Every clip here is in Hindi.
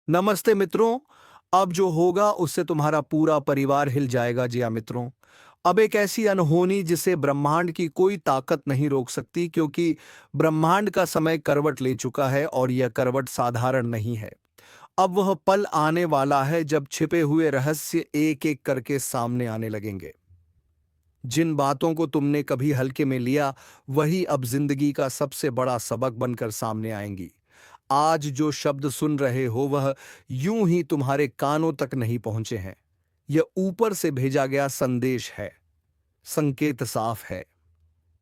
नमस्ते मित्रों। अब जो होगा उससे तुम्हारा पूरा परिवार हिल जाएगा। जी हाँ मित्रों, अब एक ऐसी अनहोनी जिसे ब्रह्मांड की कोई ताकत नहीं रोक सकती, क्योंकि ब्रह्मांड का समय करवट ले चुका है और यह करवट साधारण नहीं है। अब वह पल आने वाला है जब छिपे हुए रहस्य एक एक करके सामने आने लगेंगे। जिन बातों को तुमने कभी हल्के में लिया, वही अब जिंदगी का सबसे बड़ा सबक बनकर सामने आएंगी। आज जो शब्द सुन रहे हो वह यूं ही तुम्हारे कानों तक नहीं पहुंचे हैं। यह ऊपर से भेजा गया संदेश है। संकेत साफ है।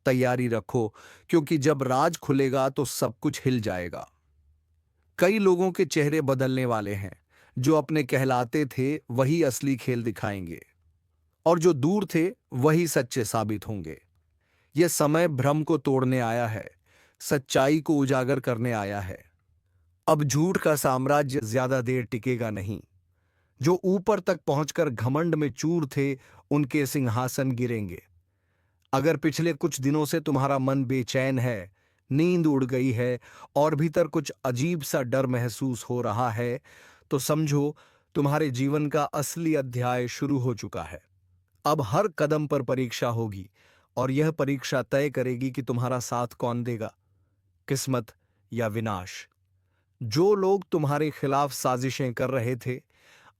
तैयारी रखो, क्योंकि जब राज खुलेगा तो सब कुछ हिल जाएगा। कई लोगों के चेहरे बदलने वाले हैं। जो अपने कहलाते थे वही असली खेल दिखाएंगे, और जो दूर थे वही सच्चे साबित होंगे। यह समय भ्रम को तोड़ने आया है, सच्चाई को उजागर करने आया है। अब झूठ का साम्राज्य ज्यादा देर टिकेगा नहीं। जो ऊपर तक पहुंचकर घमंड में चूर थे, उनके सिंहासन गिरेंगे। अगर पिछले कुछ दिनों से तुम्हारा मन बेचैन है, नींद उड़ गई है और भीतर कुछ अजीब सा डर महसूस हो रहा है, तो समझो तुम्हारे जीवन का असली अध्याय शुरू हो चुका है। अब हर कदम पर परीक्षा होगी, और यह परीक्षा तय करेगी कि तुम्हारा साथ कौन देगा, किस्मत या विनाश। जो लोग तुम्हारे खिलाफ साजिशें कर रहे थे,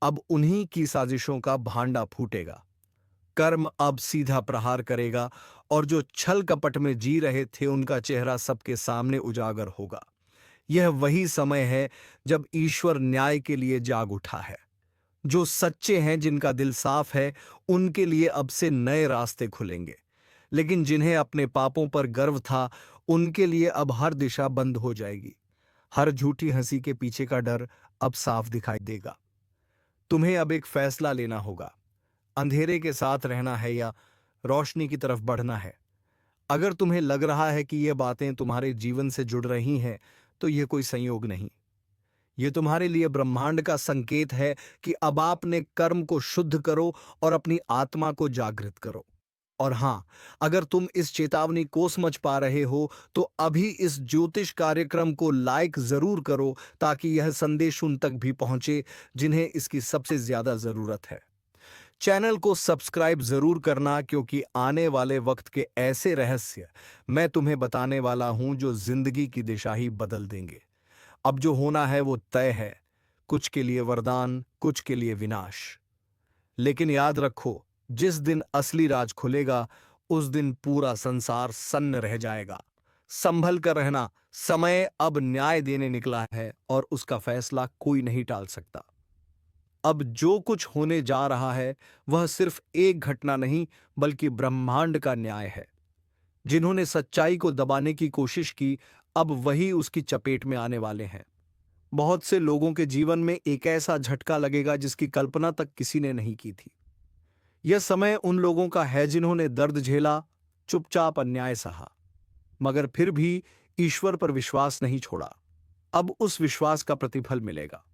अब उन्हीं की साजिशों का भांडा फूटेगा। कर्म अब सीधा प्रहार करेगा, और जो छल कपट में जी रहे थे उनका चेहरा सबके सामने उजागर होगा। यह वही समय है जब ईश्वर न्याय के लिए जाग उठा है। जो सच्चे हैं, जिनका दिल साफ है, उनके लिए अब से नए रास्ते खुलेंगे। लेकिन जिन्हें अपने पापों पर गर्व था, उनके लिए अब हर दिशा बंद हो जाएगी। हर झूठी हंसी के पीछे का डर अब साफ दिखाई देगा। तुम्हें अब एक फैसला लेना होगा। अंधेरे के साथ रहना है या रोशनी की तरफ बढ़ना है। अगर तुम्हें लग रहा है कि ये बातें तुम्हारे जीवन से जुड़ रही हैं, तो ये कोई संयोग नहीं। ये तुम्हारे लिए ब्रह्मांड का संकेत है कि अब आपने कर्म को शुद्ध करो और अपनी आत्मा को जागृत करो। और हां, अगर तुम इस चेतावनी को समझ पा रहे हो, तो अभी इस ज्योतिष कार्यक्रम को लाइक जरूर करो, ताकि यह संदेश उन तक भी पहुंचे जिन्हें इसकी सबसे ज्यादा जरूरत है। चैनल को सब्सक्राइब जरूर करना, क्योंकि आने वाले वक्त के ऐसे रहस्य मैं तुम्हें बताने वाला हूं जो जिंदगी की दिशा ही बदल देंगे। अब जो होना है वो तय है। कुछ के लिए वरदान, कुछ के लिए विनाश। लेकिन याद रखो, जिस दिन असली राज खुलेगा, उस दिन पूरा संसार सन्न रह जाएगा। संभल कर रहना, समय अब न्याय देने निकला है और उसका फैसला कोई नहीं टाल सकता। अब जो कुछ होने जा रहा है वह सिर्फ एक घटना नहीं, बल्कि ब्रह्मांड का न्याय है। जिन्होंने सच्चाई को दबाने की कोशिश की, अब वही उसकी चपेट में आने वाले हैं। बहुत से लोगों के जीवन में एक ऐसा झटका लगेगा जिसकी कल्पना तक किसी ने नहीं की थी। यह समय उन लोगों का है जिन्होंने दर्द झेला, चुपचाप अन्याय सहा, मगर फिर भी ईश्वर पर विश्वास नहीं छोड़ा। अब उस विश्वास का प्रतिफल मिलेगा।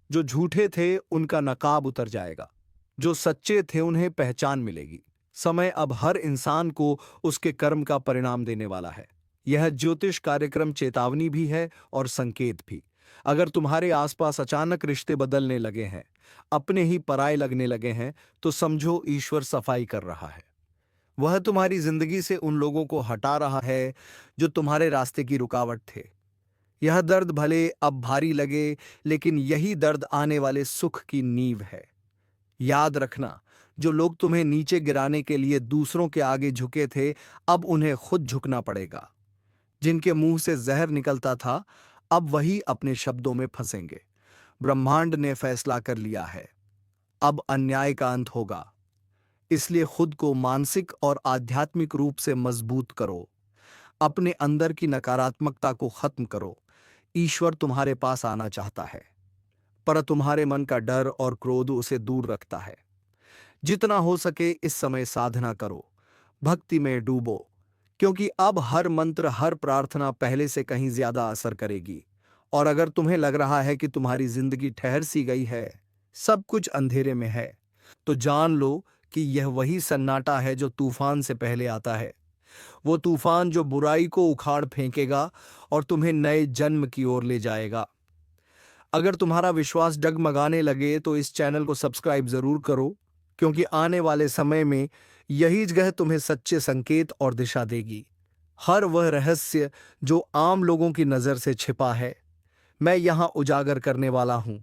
जो झूठे थे उनका नकाब उतर जाएगा, जो सच्चे थे उन्हें पहचान मिलेगी। समय अब हर इंसान को उसके कर्म का परिणाम देने वाला है। यह ज्योतिष कार्यक्रम चेतावनी भी है और संकेत भी। अगर तुम्हारे आसपास अचानक रिश्ते बदलने लगे हैं, अपने ही पराये लगने लगे हैं, तो समझो ईश्वर सफाई कर रहा है। वह तुम्हारी जिंदगी से उन लोगों को हटा रहा है जो तुम्हारे रास्ते की रुकावट थे। यह दर्द भले अब भारी लगे, लेकिन यही दर्द आने वाले सुख की नींव है। याद रखना, जो लोग तुम्हें नीचे गिराने के लिए दूसरों के आगे झुके थे, अब उन्हें खुद झुकना पड़ेगा। जिनके मुंह से जहर निकलता था, अब वही अपने शब्दों में फंसेंगे। ब्रह्मांड ने फैसला कर लिया है। अब अन्याय का अंत होगा। इसलिए खुद को मानसिक और आध्यात्मिक रूप से मजबूत करो। अपने अंदर की नकारात्मकता को खत्म करो। ईश्वर तुम्हारे पास आना चाहता है, पर तुम्हारे मन का डर और क्रोध उसे दूर रखता है। जितना हो सके इस समय साधना करो, भक्ति में डूबो, क्योंकि अब हर मंत्र, हर प्रार्थना पहले से कहीं ज्यादा असर करेगी। और अगर तुम्हें लग रहा है कि तुम्हारी जिंदगी ठहर सी गई है, सब कुछ अंधेरे में है, तो जान लो कि यह वही सन्नाटा है जो तूफान से पहले आता है। वो तूफान जो बुराई को उखाड़ फेंकेगा और तुम्हें नए जन्म की ओर ले जाएगा। अगर तुम्हारा विश्वास डगमगाने लगे तो इस चैनल को सब्सक्राइब जरूर करो, क्योंकि आने वाले समय में यही जगह तुम्हें सच्चे संकेत और दिशा देगी। हर वह रहस्य जो आम लोगों की नजर से छिपा है, मैं यहां उजागर करने वाला हूं।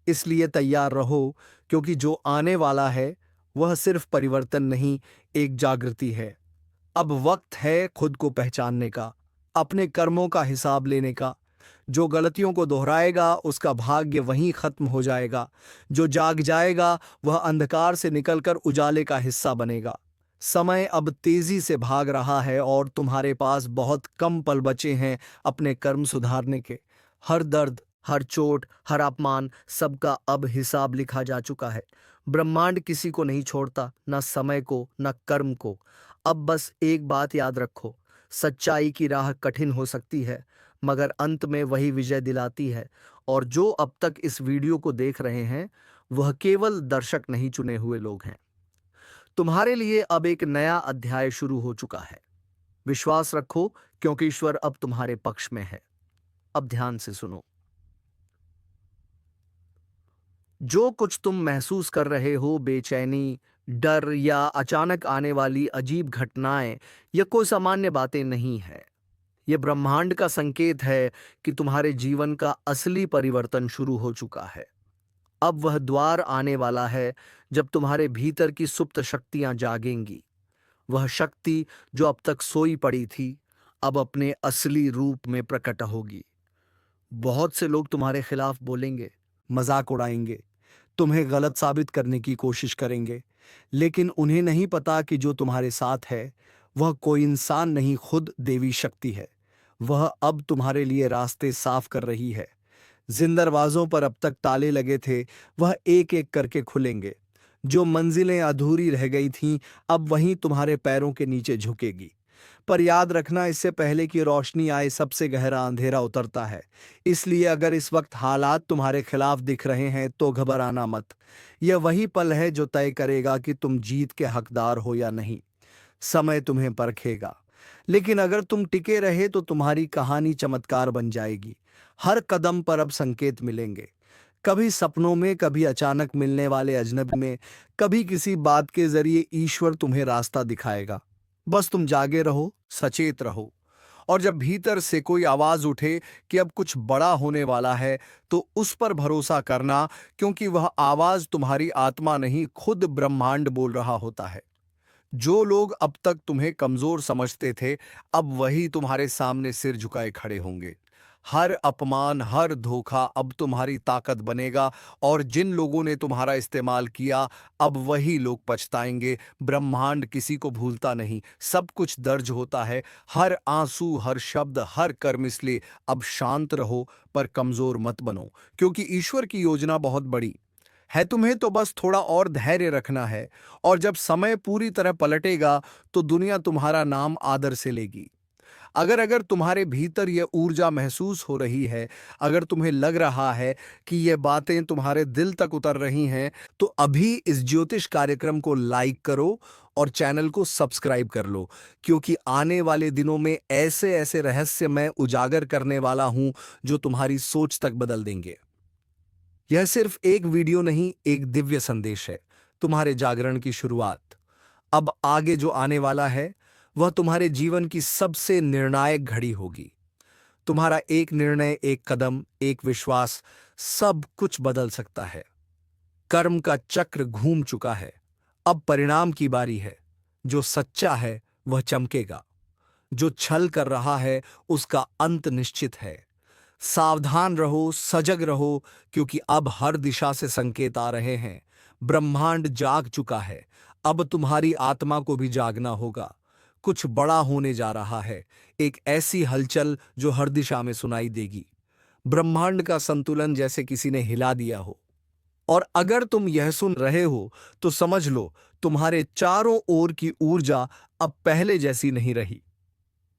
इसलिए तैयार रहो, क्योंकि जो आने वाला है वह सिर्फ परिवर्तन नहीं, एक जागृति है। अब वक्त है खुद को पहचानने का, अपने कर्मों का हिसाब लेने का। जो गलतियों को दोहराएगा उसका भाग्य वहीं खत्म हो जाएगा। जो जाग जाएगा वह अंधकार से निकलकर उजाले का हिस्सा बनेगा। समय अब तेजी से भाग रहा है और तुम्हारे पास बहुत कम पल बचे हैं अपने कर्म सुधारने के। हर दर्द, हर चोट, हर अपमान, सबका अब हिसाब लिखा जा चुका है। ब्रह्मांड किसी को नहीं छोड़ता, न समय को न कर्म को। अब बस एक बात याद रखो, सच्चाई की राह कठिन हो सकती है, मगर अंत में वही विजय दिलाती है। और जो अब तक इस वीडियो को देख रहे हैं वह केवल दर्शक नहीं, चुने हुए लोग हैं। तुम्हारे लिए अब एक नया अध्याय शुरू हो चुका है। विश्वास रखो, क्योंकि ईश्वर अब तुम्हारे पक्ष में है। अब ध्यान से सुनो। जो कुछ तुम महसूस कर रहे हो, बेचैनी, डर या अचानक आने वाली अजीब घटनाएं, यह कोई सामान्य बातें नहीं है। यह ब्रह्मांड का संकेत है कि तुम्हारे जीवन का असली परिवर्तन शुरू हो चुका है। अब वह द्वार आने वाला है जब तुम्हारे भीतर की सुप्त शक्तियां जागेंगी। वह शक्ति जो अब तक सोई पड़ी थी, अब अपने असली रूप में प्रकट होगी। बहुत से लोग तुम्हारे खिलाफ बोलेंगे, मजाक उड़ाएंगे, तुम्हें गलत साबित करने की कोशिश करेंगे, लेकिन उन्हें नहीं पता कि जो तुम्हारे साथ है वह कोई इंसान नहीं, खुद देवी शक्ति है। वह अब तुम्हारे लिए रास्ते साफ कर रही है। जिन दरवाजों पर अब तक ताले लगे थे वह एक एक करके खुलेंगे। जो मंजिलें अधूरी रह गई थीं अब वहीं तुम्हारे पैरों के नीचे झुकेगी। पर याद रखना, इससे पहले कि रोशनी आए सबसे गहरा अंधेरा उतरता है। इसलिए अगर इस वक्त हालात तुम्हारे खिलाफ दिख रहे हैं तो घबराना मत। यह वही पल है जो तय करेगा कि तुम जीत के हकदार हो या नहीं। समय तुम्हें परखेगा, लेकिन अगर तुम टिके रहे तो तुम्हारी कहानी चमत्कार बन जाएगी। हर कदम पर अब संकेत मिलेंगे, कभी सपनों में, कभी अचानक मिलने वाले अजनबी में, कभी किसी बात के जरिए ईश्वर तुम्हें रास्ता दिखाएगा। बस तुम जागे रहो, सचेत रहो। और जब भीतर से कोई आवाज उठे कि अब कुछ बड़ा होने वाला है, तो उस पर भरोसा करना, क्योंकि वह आवाज तुम्हारी आत्मा नहीं, खुद ब्रह्मांड बोल रहा होता है। जो लोग अब तक तुम्हें कमजोर समझते थे अब वही तुम्हारे सामने सिर झुकाए खड़े होंगे। हर अपमान, हर धोखा अब तुम्हारी ताकत बनेगा, और जिन लोगों ने तुम्हारा इस्तेमाल किया अब वही लोग पछताएंगे। ब्रह्मांड किसी को भूलता नहीं, सब कुछ दर्ज होता है। हर आंसू, हर शब्द, हर कर्म। इसलिए अब शांत रहो, पर कमजोर मत बनो, क्योंकि ईश्वर की योजना बहुत बड़ी है। तुम्हें तो बस थोड़ा और धैर्य रखना है, और जब समय पूरी तरह पलटेगा तो दुनिया तुम्हारा नाम आदर से लेगी। अगर अगर तुम्हारे भीतर यह ऊर्जा महसूस हो रही है, अगर तुम्हें लग रहा है कि ये बातें तुम्हारे दिल तक उतर रही हैं, तो अभी इस ज्योतिष कार्यक्रम को लाइक करो और चैनल को सब्सक्राइब कर लो, क्योंकि आने वाले दिनों में ऐसे ऐसे रहस्य मैं उजागर करने वाला हूं जो तुम्हारी सोच तक बदल देंगे। यह सिर्फ एक वीडियो नहीं, एक दिव्य संदेश है, तुम्हारे जागरण की शुरुआत। अब आगे जो आने वाला है वह तुम्हारे जीवन की सबसे निर्णायक घड़ी होगी। तुम्हारा एक निर्णय, एक कदम, एक विश्वास, सब कुछ बदल सकता है। कर्म का चक्र घूम चुका है, अब परिणाम की बारी है। जो सच्चा है वह चमकेगा, जो छल कर रहा है उसका अंत निश्चित है। सावधान रहो, सजग रहो, क्योंकि अब हर दिशा से संकेत आ रहे हैं। ब्रह्मांड जाग चुका है, अब तुम्हारी आत्मा को भी जागना होगा। कुछ बड़ा होने जा रहा है, एक ऐसी हलचल जो हर दिशा में सुनाई देगी। ब्रह्मांड का संतुलन जैसे किसी ने हिला दिया हो। और अगर तुम यह सुन रहे हो तो समझ लो, तुम्हारे चारों ओर की ऊर्जा अब पहले जैसी नहीं रही।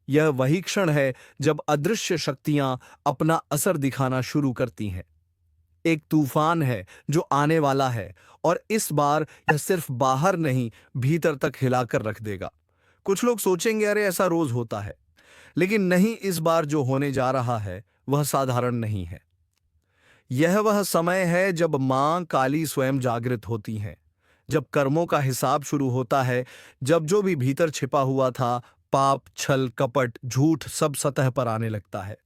यह वही क्षण है जब अदृश्य शक्तियां अपना असर दिखाना शुरू करती हैं। एक तूफान है जो आने वाला है, और इस बार यह सिर्फ बाहर नहीं, भीतर तक हिलाकर रख देगा। कुछ लोग सोचेंगे, अरे ऐसा रोज होता है, लेकिन नहीं, इस बार जो होने जा रहा है वह साधारण नहीं है। यह वह समय है जब मां काली स्वयं जागृत होती हैं, जब कर्मों का हिसाब शुरू होता है, जब जो भी भीतर छिपा हुआ था, पाप, छल, कपट, झूठ, सब सतह पर आने लगता है।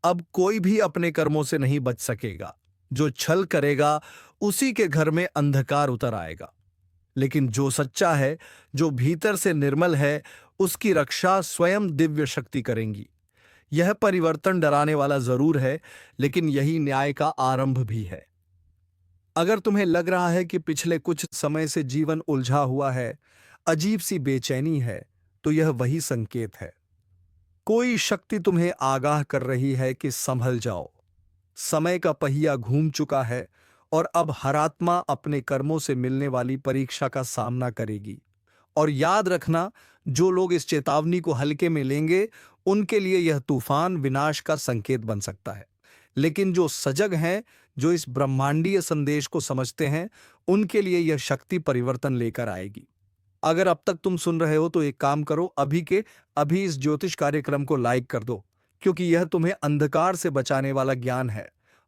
अब कोई भी अपने कर्मों से नहीं बच सकेगा। जो छल करेगा उसी के घर में अंधकार उतर आएगा। लेकिन जो सच्चा है, जो भीतर से निर्मल है, उसकी रक्षा स्वयं दिव्य शक्ति करेंगी। यह परिवर्तन डराने वाला जरूर है, लेकिन यही न्याय का आरंभ भी है। अगर तुम्हें लग रहा है कि पिछले कुछ समय से जीवन उलझा हुआ है, अजीब सी बेचैनी है, तो यह वही संकेत है। कोई शक्ति तुम्हें आगाह कर रही है कि संभल जाओ। समय का पहिया घूम चुका है और अब हर आत्मा अपने कर्मों से मिलने वाली परीक्षा का सामना करेगी। और याद रखना, जो लोग इस चेतावनी को हल्के में लेंगे, उनके लिए यह तूफान विनाश का संकेत बन सकता है। लेकिन जो सजग हैं, जो इस ब्रह्मांडीय संदेश को समझते हैं, उनके लिए यह शक्ति परिवर्तन लेकर आएगी। अगर अब तक तुम सुन रहे हो तो एक काम करो, अभी के अभी इस ज्योतिष कार्यक्रम को लाइक कर दो, क्योंकि यह तुम्हें अंधकार से बचाने वाला ज्ञान है।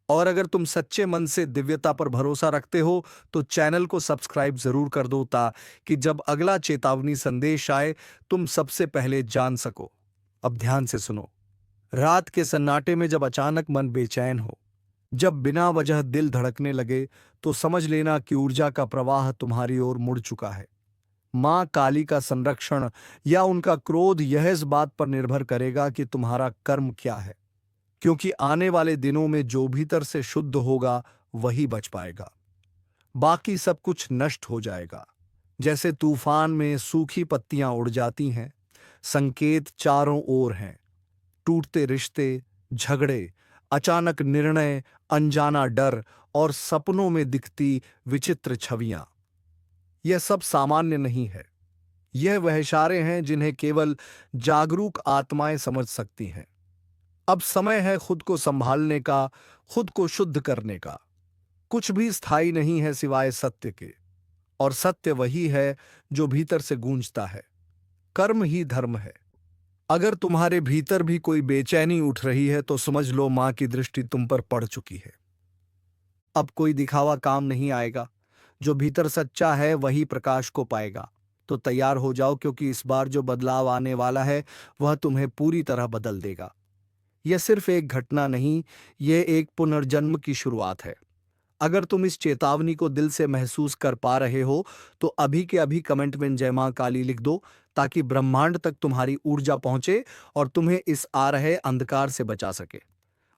और अगर तुम सच्चे मन से दिव्यता पर भरोसा रखते हो तो चैनल को सब्सक्राइब जरूर कर दो, ताकि जब अगला चेतावनी संदेश आए तुम सबसे पहले जान सको। अब ध्यान से सुनो। रात के सन्नाटे में जब अचानक मन बेचैन हो, जब बिना वजह दिल धड़कने लगे, तो समझ लेना कि ऊर्जा का प्रवाह तुम्हारी ओर मुड़ चुका है। मां काली का संरक्षण या उनका क्रोध यह इस बात पर निर्भर करेगा कि तुम्हारा कर्म क्या है, क्योंकि आने वाले दिनों में जो भीतर से शुद्ध होगा वही बच पाएगा। बाकी सब कुछ नष्ट हो जाएगा। जैसे तूफान में सूखी पत्तियां उड़ जाती हैं, संकेत चारों ओर हैं। टूटते रिश्ते, झगड़े, अचानक निर्णय, अनजाना डर और सपनों में दिखती विचित्र छवियां, यह सब सामान्य नहीं है। यह वह इशारे हैं जिन्हें केवल जागरूक आत्माएं समझ सकती हैं। अब समय है खुद को संभालने का, खुद को शुद्ध करने का। कुछ भी स्थायी नहीं है सिवाय सत्य के, और सत्य वही है जो भीतर से गूंजता है। कर्म ही धर्म है। अगर तुम्हारे भीतर भी कोई बेचैनी उठ रही है तो समझ लो मां की दृष्टि तुम पर पड़ चुकी है। अब कोई दिखावा काम नहीं आएगा। जो भीतर सच्चा है वही प्रकाश को पाएगा। तो तैयार हो जाओ, क्योंकि इस बार जो बदलाव आने वाला है वह तुम्हें पूरी तरह बदल देगा। यह सिर्फ एक घटना नहीं, यह एक पुनर्जन्म की शुरुआत है। अगर तुम इस चेतावनी को दिल से महसूस कर पा रहे हो तो अभी के अभी कमेंट में जय मां काली लिख दो, ताकि ब्रह्मांड तक तुम्हारी ऊर्जा पहुंचे और तुम्हें इस आ रहे अंधकार से बचा सके।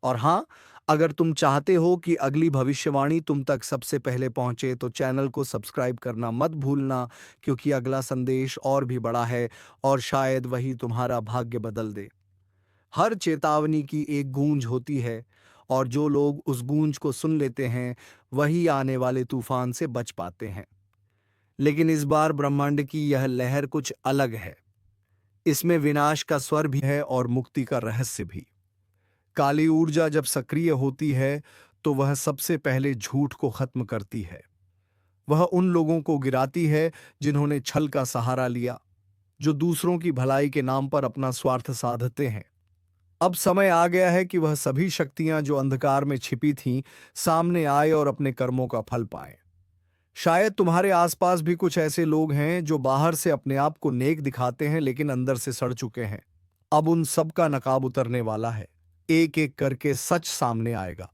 और हाँ, अगर तुम चाहते हो कि अगली भविष्यवाणी तुम तक सबसे पहले पहुंचे तो चैनल को सब्सक्राइब करना मत भूलना, क्योंकि अगला संदेश और भी बड़ा है और शायद वही तुम्हारा भाग्य बदल दे। हर चेतावनी की एक गूंज होती है, और जो लोग उस गूंज को सुन लेते हैं वही आने वाले तूफान से बच पाते हैं। लेकिन इस बार ब्रह्मांड की यह लहर कुछ अलग है। इसमें विनाश का स्वर भी है और मुक्ति का रहस्य भी। काली ऊर्जा जब सक्रिय होती है तो वह सबसे पहले झूठ को खत्म करती है। वह उन लोगों को गिराती है जिन्होंने छल का सहारा लिया, जो दूसरों की भलाई के नाम पर अपना स्वार्थ साधते हैं। अब समय आ गया है कि वह सभी शक्तियां जो अंधकार में छिपी थीं, सामने आए और अपने कर्मों का फल पाएं। शायद तुम्हारे आसपास भी कुछ ऐसे लोग हैं जो बाहर से अपने आप को नेक दिखाते हैं, लेकिन अंदर से सड़ चुके हैं। अब उन सब का नकाब उतरने वाला है। एक एक करके सच सामने आएगा।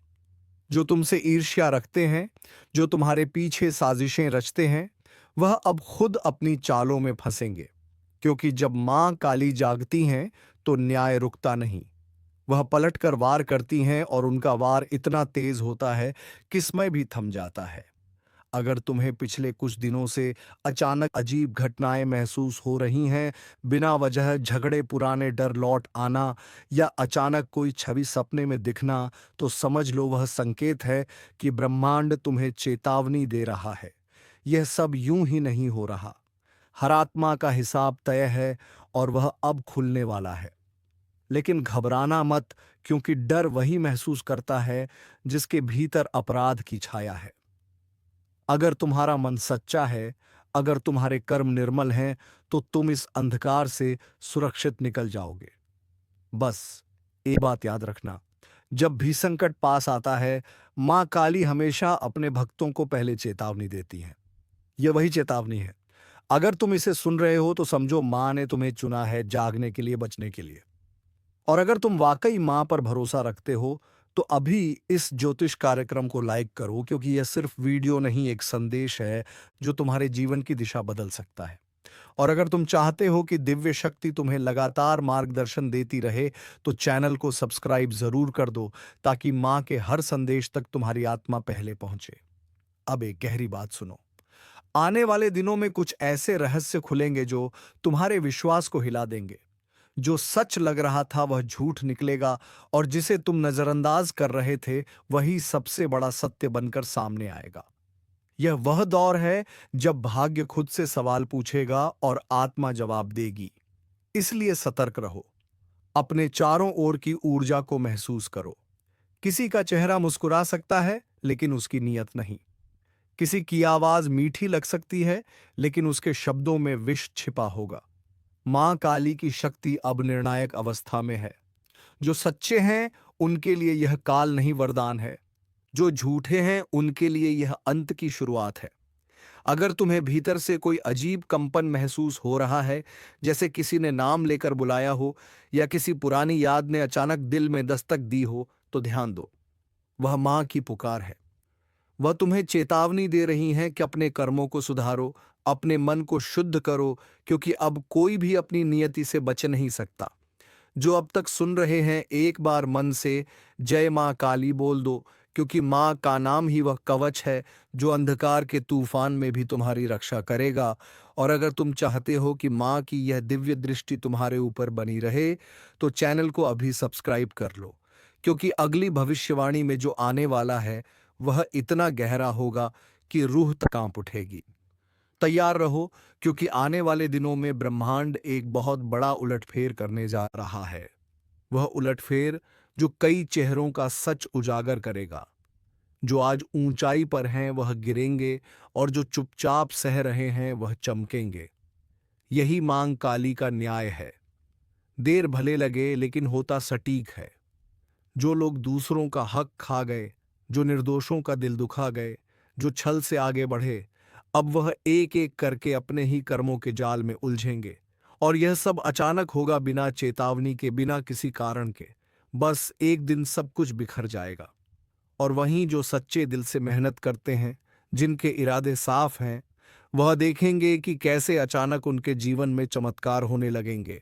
जो तुमसे ईर्ष्या रखते हैं, जो तुम्हारे पीछे साजिशें रचते हैं, वह अब खुद अपनी चालों में फंसेंगे। क्योंकि जब मां काली जागती हैं तो न्याय रुकता नहीं। वह पलटकर वार करती हैं और उनका वार इतना तेज होता है कि समय भी थम जाता है। अगर तुम्हें पिछले कुछ दिनों से अचानक अजीब घटनाएं महसूस हो रही हैं, बिना वजह झगड़े, पुराने डर लौट आना या अचानक कोई छवि सपने में दिखना, तो समझ लो वह संकेत है कि ब्रह्मांड तुम्हें चेतावनी दे रहा है। यह सब यूं ही नहीं हो रहा। हर आत्मा का हिसाब तय है और वह अब खुलने वाला है। लेकिन घबराना मत, क्योंकि डर वही महसूस करता है जिसके भीतर अपराध की छाया है। अगर तुम्हारा मन सच्चा है, अगर तुम्हारे कर्म निर्मल हैं, तो तुम इस अंधकार से सुरक्षित निकल जाओगे। बस एक बात याद रखना, जब भी संकट पास आता है, माँ काली हमेशा अपने भक्तों को पहले चेतावनी देती हैं। यह वही चेतावनी है। अगर तुम इसे सुन रहे हो तो समझो माँ ने तुम्हें चुना है जागने के लिए, बचने के लिए। और अगर तुम वाकई माँ पर भरोसा रखते हो तो अभी इस ज्योतिष कार्यक्रम को लाइक करो, क्योंकि यह सिर्फ वीडियो नहीं, एक संदेश है जो तुम्हारे जीवन की दिशा बदल सकता है। और अगर तुम चाहते हो कि दिव्य शक्ति तुम्हें लगातार मार्गदर्शन देती रहे तो चैनल को सब्सक्राइब जरूर कर दो, ताकि माँ के हर संदेश तक तुम्हारी आत्मा पहले पहुंचे। अब एक गहरी बात सुनो। आने वाले दिनों में कुछ ऐसे रहस्य खुलेंगे जो तुम्हारे विश्वास को हिला देंगे। जो सच लग रहा था वह झूठ निकलेगा, और जिसे तुम नजरअंदाज कर रहे थे वही सबसे बड़ा सत्य बनकर सामने आएगा। यह वह दौर है जब भाग्य खुद से सवाल पूछेगा और आत्मा जवाब देगी। इसलिए सतर्क रहो। अपने चारों ओर की ऊर्जा को महसूस करो। किसी का चेहरा मुस्कुरा सकता है, लेकिन उसकी नीयत नहीं। किसी की आवाज मीठी लग सकती है, लेकिन उसके शब्दों में विष छिपा होगा। मां काली की शक्ति अब निर्णायक अवस्था में है। जो सच्चे हैं उनके लिए यह काल नहीं, वरदान है। जो झूठे हैं उनके लिए यह अंत की शुरुआत है। अगर तुम्हें भीतर से कोई अजीब कंपन महसूस हो रहा है, जैसे किसी ने नाम लेकर बुलाया हो या किसी पुरानी याद ने अचानक दिल में दस्तक दी हो, तो ध्यान दो। वह मां की पुकार है। वह तुम्हें चेतावनी दे रही हैं कि अपने कर्मों को सुधारो, अपने मन को शुद्ध करो, क्योंकि अब कोई भी अपनी नियति से बच नहीं सकता। जो अब तक सुन रहे हैं, एक बार मन से जय मां काली बोल दो, क्योंकि मां का नाम ही वह कवच है जो अंधकार के तूफान में भी तुम्हारी रक्षा करेगा। और अगर तुम चाहते हो कि मां की यह दिव्य दृष्टि तुम्हारे ऊपर बनी रहे, तो चैनल को अभी सब्सक्राइब कर लो, क्योंकि अगली भविष्यवाणी में जो आने वाला है वह इतना गहरा होगा कि रूह तक कांप उठेगी। तैयार रहो, क्योंकि आने वाले दिनों में ब्रह्मांड एक बहुत बड़ा उलटफेर करने जा रहा है। वह उलटफेर जो कई चेहरों का सच उजागर करेगा। जो आज ऊंचाई पर हैं वह गिरेंगे, और जो चुपचाप सह रहे हैं वह चमकेंगे। यही मांग काली का न्याय है। देर भले लगे, लेकिन होता सटीक है। जो लोग दूसरों का हक खा गए, जो निर्दोषों का दिल दुखा गए, जो छल से आगे बढ़े, अब वह एक एक करके अपने ही कर्मों के जाल में उलझेंगे। और यह सब अचानक होगा, बिना चेतावनी के, बिना किसी कारण के। बस एक दिन सब कुछ बिखर जाएगा। और वहीं जो सच्चे दिल से मेहनत करते हैं, जिनके इरादे साफ हैं, वह देखेंगे कि कैसे अचानक उनके जीवन में चमत्कार होने लगेंगे।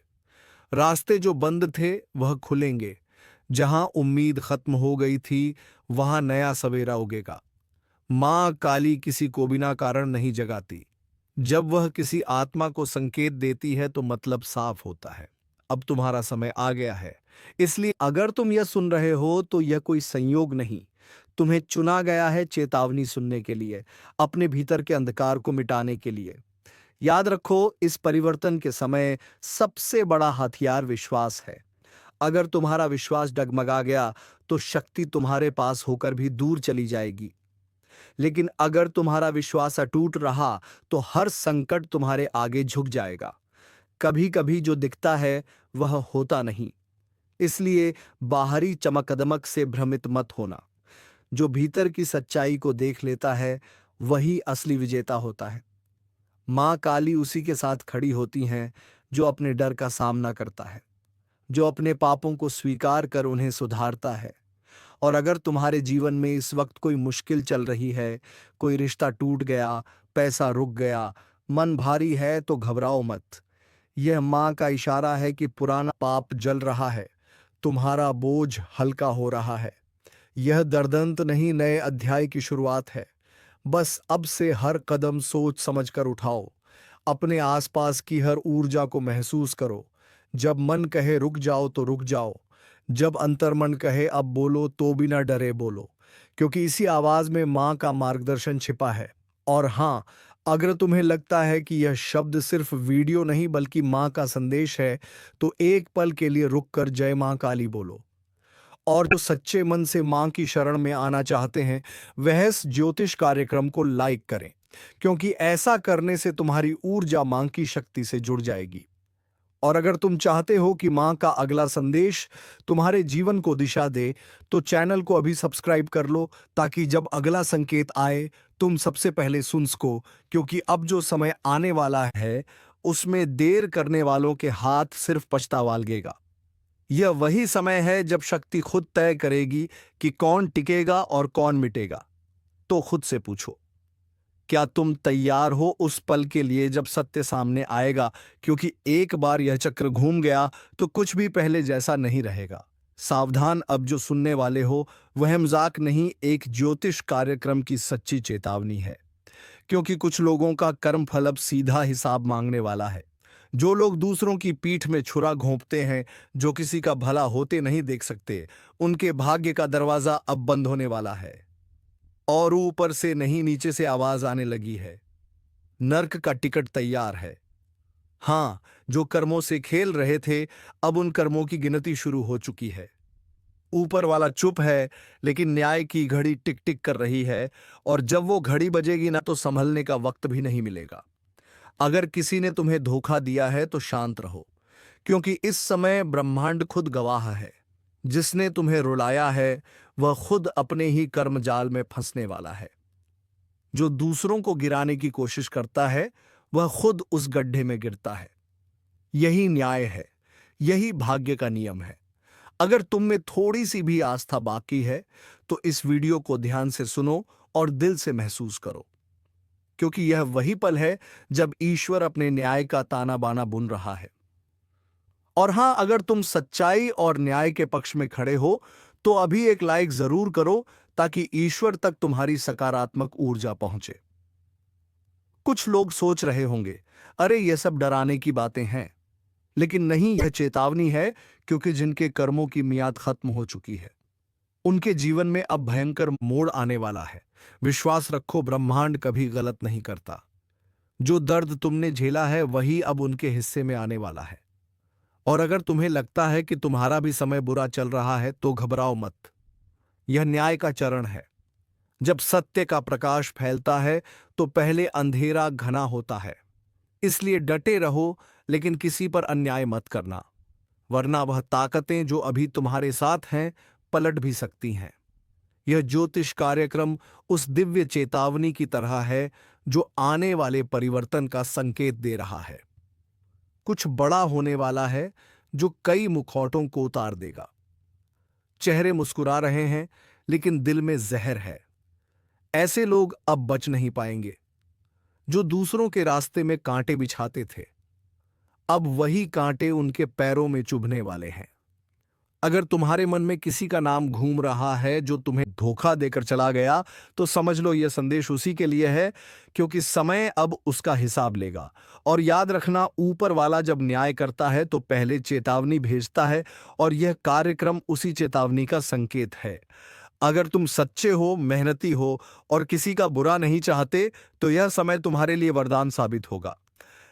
रास्ते जो बंद थे वह खुलेंगे। जहां उम्मीद खत्म हो गई थी, वहां नया सवेरा उगेगा। मां काली किसी को बिना कारण नहीं जगाती। जब वह किसी आत्मा को संकेत देती है तो मतलब साफ होता है। अब तुम्हारा समय आ गया है। इसलिए अगर तुम यह सुन रहे हो तो यह कोई संयोग नहीं, तुम्हें चुना गया है चेतावनी सुनने के लिए, अपने भीतर के अंधकार को मिटाने के लिए। याद रखो, इस परिवर्तन के समय सबसे बड़ा हथियार विश्वास है। अगर तुम्हारा विश्वास डगमगा गया तो शक्ति तुम्हारे पास होकर भी दूर चली जाएगी। लेकिन अगर तुम्हारा विश्वास अटूट रहा तो हर संकट तुम्हारे आगे झुक जाएगा। कभी कभी जो दिखता है वह होता नहीं, इसलिए बाहरी चमकदमक से भ्रमित मत होना। जो भीतर की सच्चाई को देख लेता है वही असली विजेता होता है। मां काली उसी के साथ खड़ी होती हैं जो अपने डर का सामना करता है, जो अपने पापों को स्वीकार कर उन्हें सुधारता है। और अगर तुम्हारे जीवन में इस वक्त कोई मुश्किल चल रही है, कोई रिश्ता टूट गया, पैसा रुक गया, मन भारी है, तो घबराओ मत। यह मां का इशारा है कि पुराना पाप जल रहा है, तुम्हारा बोझ हल्का हो रहा है। यह दर्दंत नहीं, नए अध्याय की शुरुआत है। बस अब से हर कदम सोच समझकर उठाओ। अपने आसपास की हर ऊर्जा को महसूस करो। जब मन कहे रुक जाओ तो रुक जाओ। जब अंतर्मन कहे अब बोलो, तो बिना डरे बोलो, क्योंकि इसी आवाज में मां का मार्गदर्शन छिपा है। और हाँ, अगर तुम्हें लगता है कि यह शब्द सिर्फ वीडियो नहीं बल्कि मां का संदेश है, तो एक पल के लिए रुक कर जय मां काली बोलो। और जो सच्चे मन से मां की शरण में आना चाहते हैं, वह इस ज्योतिष कार्यक्रम को लाइक करें, क्योंकि ऐसा करने से तुम्हारी ऊर्जा मां की शक्ति से जुड़ जाएगी। और अगर तुम चाहते हो कि माँ का अगला संदेश तुम्हारे जीवन को दिशा दे, तो चैनल को अभी सब्सक्राइब कर लो, ताकि जब अगला संकेत आए तुम सबसे पहले सुन सको। क्योंकि अब जो समय आने वाला है उसमें देर करने वालों के हाथ सिर्फ पछतावा लगेगा। यह वही समय है जब शक्ति खुद तय करेगी कि कौन टिकेगा और कौन मिटेगा। तो खुद से पूछो, क्या तुम तैयार हो उस पल के लिए जब सत्य सामने आएगा? क्योंकि एक बार यह चक्र घूम गया तो कुछ भी पहले जैसा नहीं रहेगा। सावधान, अब जो सुनने वाले हो वह मजाक नहीं, एक ज्योतिष कार्यक्रम की सच्ची चेतावनी है। क्योंकि कुछ लोगों का कर्म फल अब सीधा हिसाब मांगने वाला है। जो लोग दूसरों की पीठ में छुरा घोंपते हैं, जो किसी का भला होते नहीं देख सकते, उनके भाग्य का दरवाजा अब बंद होने वाला है। और ऊपर से नहीं, नीचे से आवाज आने लगी है, नर्क का टिकट तैयार है। हाँ, जो कर्मों से खेल रहे थे, अब उन कर्मों की गिनती शुरू हो चुकी है। ऊपर वाला चुप है, लेकिन न्याय की घड़ी टिक टिक कर रही है, और जब वो घड़ी बजेगी ना, तो संभलने का वक्त भी नहीं मिलेगा। अगर किसी ने तुम्हें धोखा दिया है तो शांत रहो, क्योंकि इस समय ब्रह्मांड खुद गवाह है। जिसने तुम्हें रुलाया है वह खुद अपने ही कर्मजाल में फंसने वाला है। जो दूसरों को गिराने की कोशिश करता है वह खुद उस गड्ढे में गिरता है। यही न्याय है, यही भाग्य का नियम है। अगर तुम में थोड़ी सी भी आस्था बाकी है तो इस वीडियो को ध्यान से सुनो और दिल से महसूस करो, क्योंकि यह वही पल है जब ईश्वर अपने न्याय का ताना बाना बुन रहा है। और हां, अगर तुम सच्चाई और न्याय के पक्ष में खड़े हो तो अभी एक लाइक जरूर करो, ताकि ईश्वर तक तुम्हारी सकारात्मक ऊर्जा पहुंचे। कुछ लोग सोच रहे होंगे, अरे ये सब डराने की बातें हैं। लेकिन नहीं, यह चेतावनी है, क्योंकि जिनके कर्मों की मियाद खत्म हो चुकी है उनके जीवन में अब भयंकर मोड़ आने वाला है। विश्वास रखो, ब्रह्मांड कभी गलत नहीं करता। जो दर्द तुमने झेला है वही अब उनके हिस्से में आने वाला है। और अगर तुम्हें लगता है कि तुम्हारा भी समय बुरा चल रहा है तो घबराओ मत। यह न्याय का चरण है। जब सत्य का प्रकाश फैलता है तो पहले अंधेरा घना होता है। इसलिए डटे रहो, लेकिन किसी पर अन्याय मत करना, वरना वह ताकतें जो अभी तुम्हारे साथ हैं पलट भी सकती हैं। यह ज्योतिष कार्यक्रम उस दिव्य चेतावनी की तरह है जो आने वाले परिवर्तन का संकेत दे रहा है। कुछ बड़ा होने वाला है जो कई मुखौटों को उतार देगा। चेहरे मुस्कुरा रहे हैं, लेकिन दिल में जहर है। ऐसे लोग अब बच नहीं पाएंगे। जो दूसरों के रास्ते में कांटे बिछाते थे, अब वही कांटे उनके पैरों में चुभने वाले हैं। अगर तुम्हारे मन में किसी का नाम घूम रहा है जो तुम्हें धोखा देकर चला गया, तो समझ लो यह संदेश उसी के लिए है, क्योंकि समय अब उसका हिसाब लेगा। और याद रखना, ऊपर वाला जब न्याय करता है तो पहले चेतावनी भेजता है, और यह कार्यक्रम उसी चेतावनी का संकेत है। अगर तुम सच्चे हो, मेहनती हो और किसी का बुरा नहीं चाहते, तो यह समय तुम्हारे लिए वरदान साबित होगा।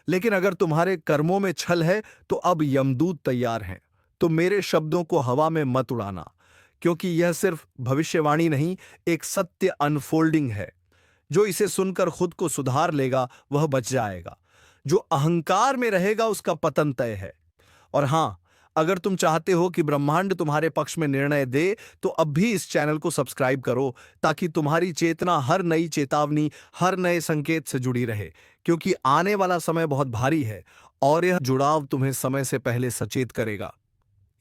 लेकिन अगर तुम्हारे कर्मों में छल है तो अब यमदूत तैयार हैं। तो मेरे शब्दों को हवा में मत उड़ाना, क्योंकि यह सिर्फ भविष्यवाणी नहीं, एक सत्य अनफोल्डिंग है। जो इसे सुनकर खुद को सुधार लेगा वह बच जाएगा। जो अहंकार में रहेगा उसका पतन तय है। और हां, अगर तुम चाहते हो कि ब्रह्मांड तुम्हारे पक्ष में निर्णय दे, तो अब भी इस चैनल को सब्सक्राइब करो, ताकि तुम्हारी चेतना हर नई चेतावनी, हर नए संकेत से जुड़ी रहे। क्योंकि आने वाला समय बहुत भारी है, और यह जुड़ाव तुम्हें समय से पहले सचेत करेगा।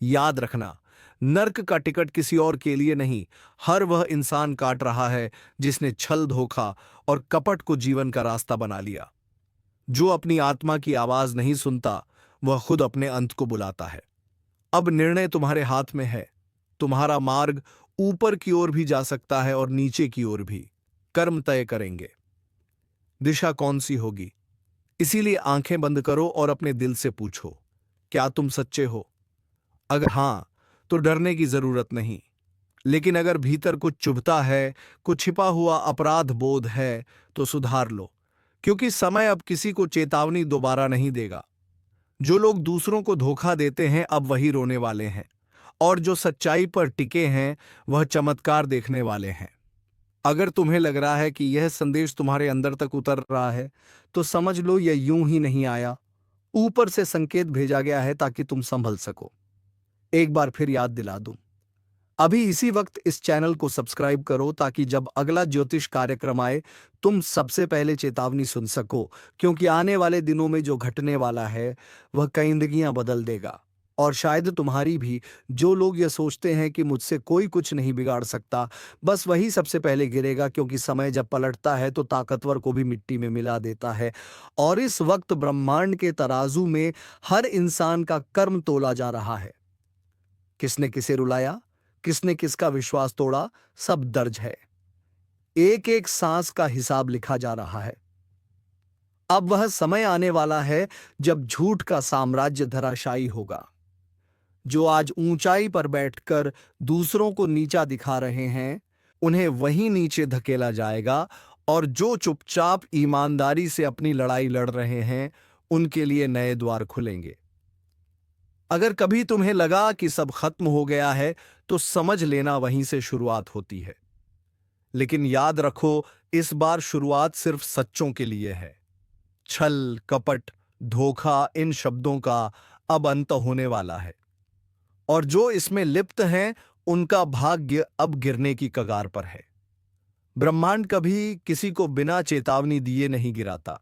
याद रखना, नर्क का टिकट किसी और के लिए नहीं, हर वह इंसान काट रहा है जिसने छल, धोखा और कपट को जीवन का रास्ता बना लिया। जो अपनी आत्मा की आवाज नहीं सुनता, वह खुद अपने अंत को बुलाता है। अब निर्णय तुम्हारे हाथ में है। तुम्हारा मार्ग ऊपर की ओर भी जा सकता है और नीचे की ओर भी। कर्म तय करेंगे दिशा कौन सी होगी। इसीलिए आंखें बंद करो और अपने दिल से पूछो, क्या तुम सच्चे हो? अगर हां, तो डरने की जरूरत नहीं। लेकिन अगर भीतर कुछ चुभता है, कुछ छिपा हुआ अपराध बोध है, तो सुधार लो, क्योंकि समय अब किसी को चेतावनी दोबारा नहीं देगा। जो लोग दूसरों को धोखा देते हैं अब वही रोने वाले हैं, और जो सच्चाई पर टिके हैं वह चमत्कार देखने वाले हैं। अगर तुम्हें लग रहा है कि यह संदेश तुम्हारे अंदर तक उतर रहा है, तो समझ लो यह यूं ही नहीं आया। ऊपर से संकेत भेजा गया है ताकि तुम संभल सको। एक बार फिर याद दिला दूं, अभी इसी वक्त इस चैनल को सब्सक्राइब करो ताकि जब अगला ज्योतिष कार्यक्रम आए तुम सबसे पहले चेतावनी सुन सको, क्योंकि आने वाले दिनों में जो घटने वाला है वह कई जिंदगियां बदल देगा। और शायद तुम्हारी भी। जो लोग ये सोचते हैं कि मुझसे कोई कुछ नहीं बिगाड़ सकता, बस वही सबसे पहले गिरेगा, क्योंकि समय जब पलटता है तो ताकतवर को भी मिट्टी में मिला देता है। और इस वक्त ब्रह्मांड के तराजू में हर इंसान का कर्म तोला जा रहा है। किसने किसे रुलाया, किसने किसका विश्वास तोड़ा, सब दर्ज है। एक एक सांस का हिसाब लिखा जा रहा है। अब वह समय आने वाला है जब झूठ का साम्राज्य धराशायी होगा। जो आज ऊंचाई पर बैठकर दूसरों को नीचा दिखा रहे हैं, उन्हें वहीं नीचे धकेला जाएगा। और जो चुपचाप ईमानदारी से अपनी लड़ाई लड़ रहे हैं, उनके लिए नए द्वार खुलेंगे। अगर कभी तुम्हें लगा कि सब खत्म हो गया है, तो समझ लेना वहीं से शुरुआत होती है। लेकिन याद रखो, इस बार शुरुआत सिर्फ सच्चों के लिए है। छल, कपट, धोखा, इन शब्दों का अब अंत होने वाला है। और जो इसमें लिप्त हैं, उनका भाग्य अब गिरने की कगार पर है। ब्रह्मांड कभी किसी को बिना चेतावनी दिए नहीं गिराता।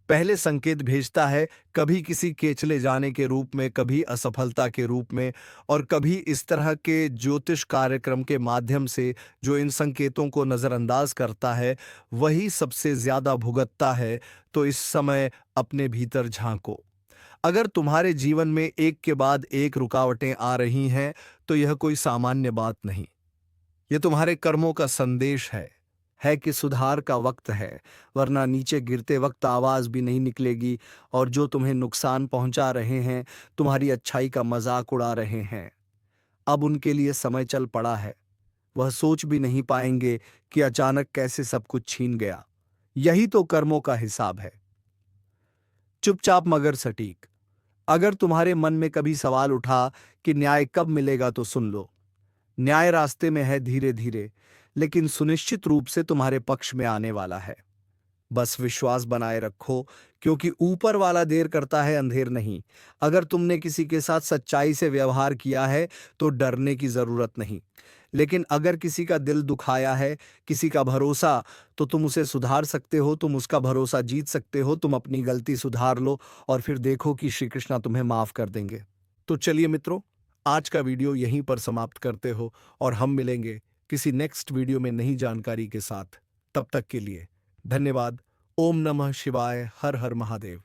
पहले संकेत भेजता है, कभी किसी के चले जाने के रूप में, कभी असफलता के रूप में, और कभी इस तरह के ज्योतिष कार्यक्रम के माध्यम से। जो इन संकेतों को नजरअंदाज करता है वही सबसे ज्यादा भुगतता है। तो इस समय अपने भीतर झांको। अगर तुम्हारे जीवन में एक के बाद एक रुकावटें आ रही हैं, तो यह कोई सामान्य बात नहीं। यह तुम्हारे कर्मों का संदेश है कि सुधार का वक्त है, वरना नीचे गिरते वक्त आवाज भी नहीं निकलेगी। और जो तुम्हें नुकसान पहुंचा रहे हैं, तुम्हारी अच्छाई का मजाक उड़ा रहे हैं, अब उनके लिए समय चल पड़ा है। वह सोच भी नहीं पाएंगे कि अचानक कैसे सब कुछ छीन गया। यही तो कर्मों का हिसाब है। चुपचाप मगर सटीक। अगर तुम्हारे मन में कभी सवाल उठा कि न्याय कब मिलेगा, तो सुन लो। न्याय रास्ते में है, धीरे धीरे, लेकिन सुनिश्चित रूप से तुम्हारे पक्ष में आने वाला है। बस विश्वास बनाए रखो, क्योंकि ऊपर वाला देर करता है, अंधेर नहीं। अगर तुमने किसी के साथ सच्चाई से व्यवहार किया है तो डरने की जरूरत नहीं। लेकिन अगर किसी का दिल दुखाया है, किसी का भरोसा, तो तुम उसे सुधार सकते हो, तुम उसका भरोसा जीत सकते हो। तुम अपनी गलती सुधार लो और फिर देखो कि श्री कृष्णा तुम्हें माफ कर देंगे। तो चलिए मित्रों, आज का वीडियो यहीं पर समाप्त करते हो, और हम मिलेंगे किसी नेक्स्ट वीडियो में नई जानकारी के साथ। तब तक के लिए धन्यवाद। ओम नमः शिवाय। हर हर महादेव।